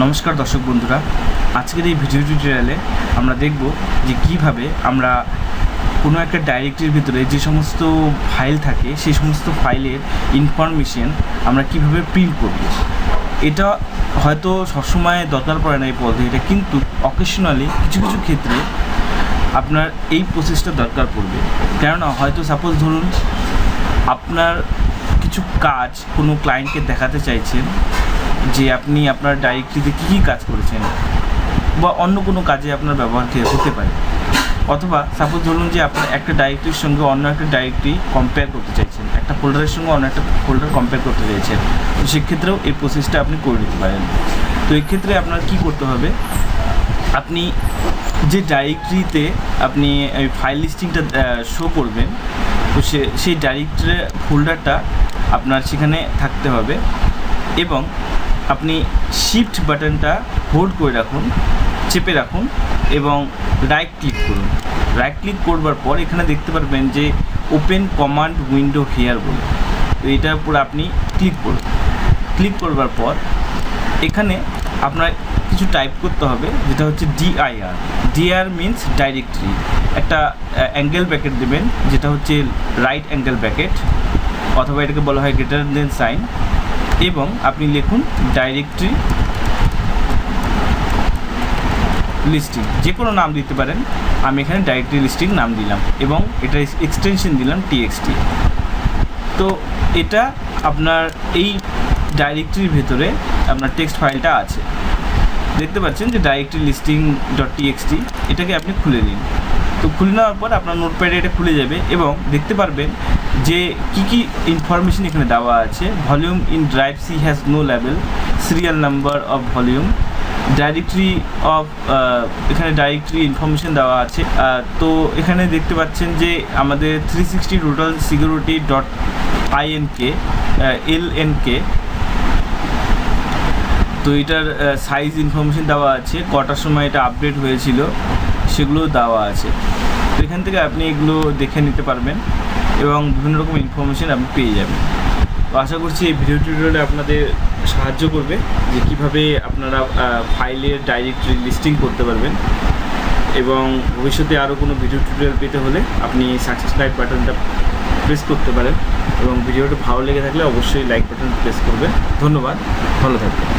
নমস্কার দর্শক বন্ধুরা, আজকের এই ভিডিও টিউটোরিয়ালে আমরা দেখব যে কিভাবে আমরা কোনো একটা ডাইরেক্টরির ভিতরে যে সমস্ত ফাইল থাকে সেই সমস্ত ফাইলের ইনফরমেশন আমরা কিভাবে প্রিন্ট করব। এটা হয়তো সবসময় দরকার পড়ে না এই পদ্ধতিটা, কিন্তু অকেশনালি কিছু কিছু ক্ষেত্রে আপনার এই প্রসেসটা দরকার পড়বে। কেননা হয়তো সাপোজ ধরুন আপনার কিছু কাজ কোনো ক্লায়েন্টকে দেখাতে চাইছেন যে আপনি আপনার ডাইরেক্টরিতে কী কী কাজ করেছেন, বা অন্য কোনো কাজে আপনার ব্যবহার হতে পারে। অথবা সাপোজ ধরুন যে আপনার একটা ডাইরেক্টরির সঙ্গে অন্য একটা ডাইরেক্টরি কম্পেয়ার করতে চাইছেন, একটা ফোল্ডারের সঙ্গে অন্য একটা ফোল্ডার কম্পেয়ার করতে চাইছেন, তো সেক্ষেত্রেও এই প্রসেসটা আপনি করে নিতে পারেন। তো এক্ষেত্রে আপনার কী করতে হবে, আপনি যে ডাইরেক্টরিতে আপনি ফাইল লিস্টিংটা শো করবেন, তো সেই ডাইরেক্টরির ফোল্ডারটা আপনার সেখানে থাকতে হবে এবং আপনি শিফট বাটনটা হোল্ড করে রাখুন, চেপে রাখুন এবং রাইট ক্লিক করুন। রাইট ক্লিক করবার পর এখানে দেখতে পারবেন যে ওপেন কমান্ড উইন্ডো হিয়ার বলে, তো এটার উপর আপনি ক্লিক করুন। ক্লিক করবার পর এখানে আপনার কিছু টাইপ করতে হবে, যেটা হচ্ছে ডিআর মিনস ডাইরেক্টরি। একটা অ্যাঙ্গেল ব্র্যাকেট দেবেন, যেটা হচ্ছে রাইট অ্যাঙ্গেল ব্র্যাকেট, অথবা এটাকে বলা হয় গ্রেটার দেন সাইন, এবং আপনি লিখুন ডাইরেক্টরি লিস্টিং, যে কোনো নাম দিতে পারেন। আমি এখানে ডাইরেক্টরি লিস্টিং নাম দিলাম এবং এটা এক্সটেনশন দিলাম txt। তো এটা আপনার এই ডাইরেক্টরির ভেতরে আপনার টেক্সট ফাইলটা আছে, দেখতে পাচ্ছেন যে ডাইরেক্টরি লিস্টিং .txt। এটাকে আপনি খুলে নিন। তো খুলে নেওয়ার পর আপনার নোটপ্যাডে এটা খুলে যাবে এবং দেখতে পারবেন যে কী কী ইনফরমেশন এখানে দেওয়া আছে। Volume in drive C has no লেভেল, serial number of volume, directory of, এখানে ডাইরেক্টরি ইনফরমেশন দেওয়া আছে। তো এখানে দেখতে পাচ্ছেন যে আমাদের 360 টোটাল সিকিউরিটি .lnk, তো এটার সাইজ ইনফরমেশন দেওয়া আছে, কটার সময় এটা আপডেট হয়েছিল সেগুলো দেওয়া আছে। তো এখান থেকে আপনি এগুলো দেখে নিতে পারবেন এবং বিভিন্ন রকম ইনফরমেশন আপনি পেয়ে যাবেন। তো আশা করছি এই ভিডিও টিউটোরিয়ালে আপনাদের সাহায্য করবে যে কীভাবে আপনারা ফাইলের ডাইরেক্টরি লিস্টিং করতে পারবেন। এবং ভবিষ্যতে আরও কোনো ভিডিও টিউটোরিয়াল পেতে হলে আপনি সাবস্ক্রাইব বাটনটা প্রেস করতে পারেন এবং ভিডিওটা ভালো লেগে থাকলে অবশ্যই লাইক বাটন প্রেস করবেন। ধন্যবাদ, ভালো থাকবেন।